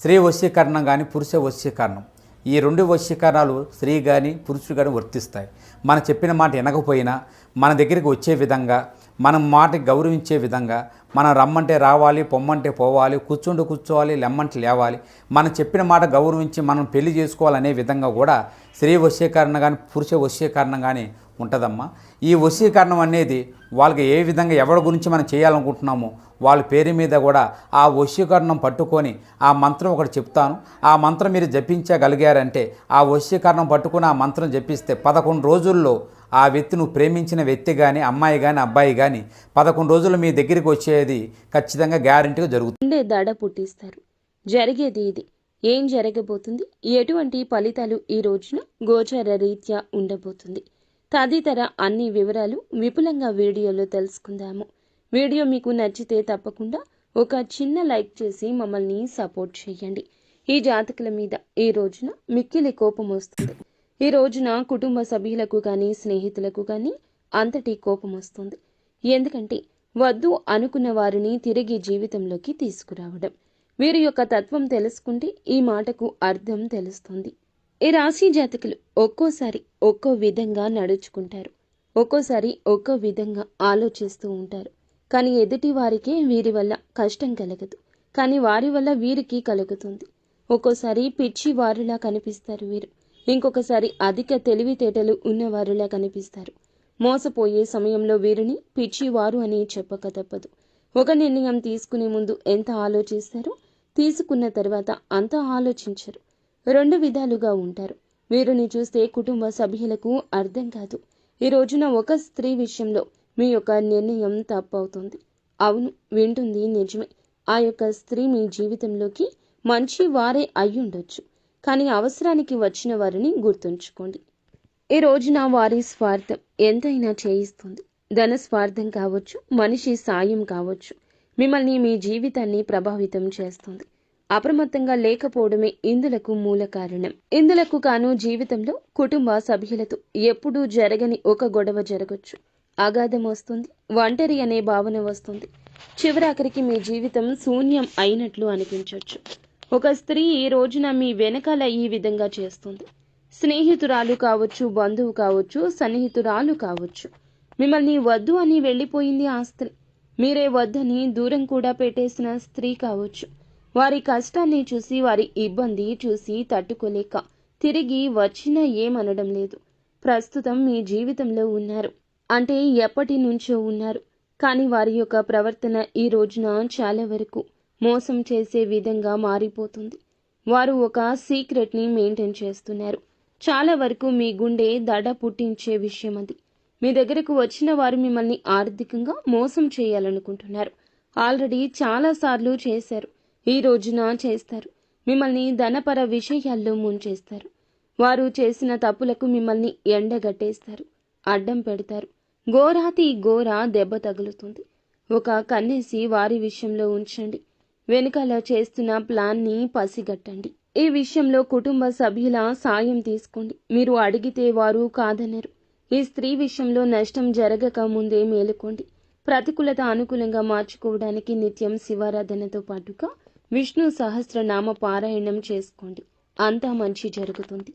స్త్రీ వశీకరణం కానీ పురుష వశీకరణం, ఈ రెండు వశీకరణాలు స్త్రీ కానీ పురుషుడు కానీ వర్తిస్తాయి. మనం చెప్పిన మాట వినకపోయినా మన దగ్గరికి వచ్చే విధంగా, మనం మాటకి గౌరవించే విధంగా, మనం రమ్మంటే రావాలి, పొమ్మంటే పోవాలి, కూర్చుంటే కూర్చోవాలి, లెమ్మంటే లేవాలి, మనం చెప్పిన మాట గౌరవించి మనం పెళ్లి చేసుకోవాలనే విధంగా కూడా స్త్రీ వశీకరణ కానీ పురుష వశీకరణం కానీ ఉంటుందమ్మా. ఈ వశీకరణం అనేది వాళ్ళకి ఏ విధంగా ఎవరి గురించి మనం చేయాలనుకుంటున్నామో వాళ్ళ పేరు మీద కూడా ఆ వశీకరణం పట్టుకొని ఆ మంత్రం ఒకటి చెప్తాను. ఆ మంత్రం మీరు జపించగలిగారంటే ఆ వశీకరణం పట్టుకొని ఆ మంత్రం జపిస్తే 11 రోజుల్లో ఆ వ్యక్తి, నువ్వు ప్రేమించిన వ్యక్తి కానీ అమ్మాయి కానీ అబ్బాయి కానీ 11 రోజులు మీ దగ్గరికి వచ్చేది ఖచ్చితంగా గ్యారెంటీగా జరుగుతుంది. దడ పుట్టిస్తారు. జరిగేది ఇది. ఏం జరగబోతుంది, ఎటువంటి ఫలితాలు ఈ రోజున గోచర రీత్యా ఉండబోతుంది, తదితర అన్ని వివరాలు విపులంగా వీడియోలో తెలుసుకుందాము. వీడియో మీకు నచ్చితే తప్పకుండా ఒక చిన్న లైక్ చేసి మమ్మల్ని సపోర్ట్ చేయండి. ఈ జాతకుల మీద ఈ రోజున మిక్కిలి కోపం వస్తుంది. ఈ రోజున కుటుంబ సభ్యులకు కానీ స్నేహితులకు కానీ అంతటి కోపం వస్తుంది. ఎందుకంటే వద్దు అనుకున్న వారిని తిరిగి జీవితంలోకి తీసుకురావడం. వీరి యొక్క తత్వం తెలుసుకుంటే ఈ మాటకు అర్థం తెలుస్తుంది. ఈ రాశి జాతకులు ఒక్కోసారి ఒక్కో విధంగా నడుచుకుంటారు, ఒక్కోసారి ఒక్కో విధంగా ఆలోచిస్తూ ఉంటారు. కానీ ఎదుటి వారికే వీరి వల్ల కష్టం కలగదు, కానీ వారి వల్ల వీరికి కలుగుతుంది. ఒక్కోసారి పిచ్చి వారులా కనిపిస్తారు వీరు, ఇంకొకసారి అధిక తెలివితేటలు ఉన్నవారులా కనిపిస్తారు. మోసపోయే సమయంలో వీరిని పిచ్చివారు అని చెప్పక తప్పదు. ఒక నిర్ణయం తీసుకునే ముందు ఎంత ఆలోచిస్తారో తీసుకున్న తర్వాత అంత ఆలోచించరు. 2 విధాలుగా ఉంటారు. వీరిని చూస్తే కుటుంబ సభ్యులకు అర్థం కాదు. ఈ రోజున ఒక స్త్రీ విషయంలో మీ యొక్క నిర్ణయం తప్పవుతుంది. అవును, వింటుంది నిజమే. ఆ యొక్క స్త్రీ మీ జీవితంలోకి మంచి వారే అయ్యుండొచ్చు, కానీ అవసరానికి వచ్చిన వారిని గుర్తుంచుకోండి. ఈ రోజున వారి స్వార్థం ఎంతైనా చేయిస్తుంది. ధన స్వార్థం కావచ్చు, మనిషి సాయం కావచ్చు, మిమ్మల్ని మీ జీవితాన్ని ప్రభావితం చేస్తుంది. అప్రమత్తంగా లేకపోవడమే ఇందులకు మూల కారణం. ఇందులకు కాను జీవితంలో కుటుంబ సభ్యులతో ఎప్పుడూ జరగని ఒక గొడవ జరగచ్చు. అగాధం వస్తుంది, ఒంటరి అనే భావన వస్తుంది. చివరాఖరికి మీ జీవితం శూన్యం అయినట్లు అనిపించవచ్చు. ఒక స్త్రీ ఈ రోజున మీ వెనకాల ఈ విధంగా చేస్తుంది. స్నేహితురాలు కావచ్చు, బంధువు కావచ్చు, సన్నిహితురాలు కావచ్చు. మిమ్మల్ని వద్దు అని వెళ్ళిపోయింది ఆ స్త్రీ. మీరే వద్దని దూరం కూడా పెట్టేసిన స్త్రీ కావచ్చు. వారి కష్టాన్ని చూసి, వారి ఇబ్బంది చూసి తట్టుకోలేక తిరిగి వచ్చినా ఏమనడం లేదు. ప్రస్తుతం మీ జీవితంలో ఉన్నారు అంటే ఎప్పటి నుంచో ఉన్నారు, కానీ వారి యొక్క ప్రవర్తన ఈ రోజున చాలా వరకు మోసం చేసే విధంగా మారిపోతుంది. వారు ఒక సీక్రెట్ని మెయింటైన్ చేస్తున్నారు. చాలా వరకు మీ గుండె దడ పుట్టించే విషయం అది. మీ దగ్గరకు వచ్చిన వారు మిమ్మల్ని ఆర్థికంగా మోసం చేయాలనుకుంటున్నారు. ఆల్రెడీ చాలాసార్లు చేశారు, ఈ రోజున చేస్తారు. మిమ్మల్ని ధనపర విషయాల్లో ముంచేస్తారు. వారు చేసిన తప్పులకు మిమ్మల్ని ఎండగట్టేస్తారు, అడ్డం పెడతారు. ఘోరాతి ఘోర దెబ్బ తగులుతుంది. ఒక కన్నేసి వారి విషయంలో ఉంచండి. వెనుకాల చేస్తున్న ప్లాన్ని పసిగట్టండి. ఈ విషయంలో కుటుంబ సభ్యుల సాయం తీసుకోండి. మీరు అడిగితే వారు కాదనరు. ఈ స్త్రీ విషయంలో నష్టం జరగక ముందే మేలుకోండి. ప్రతికూలత అనుకూలంగా మార్చుకోవడానికి నిత్యం శివారాధనతో పాటుగా విష్ణు సహస్రనామ పారాయణం చేసుకోండి. అంతా మంచి జరుగుతుంది.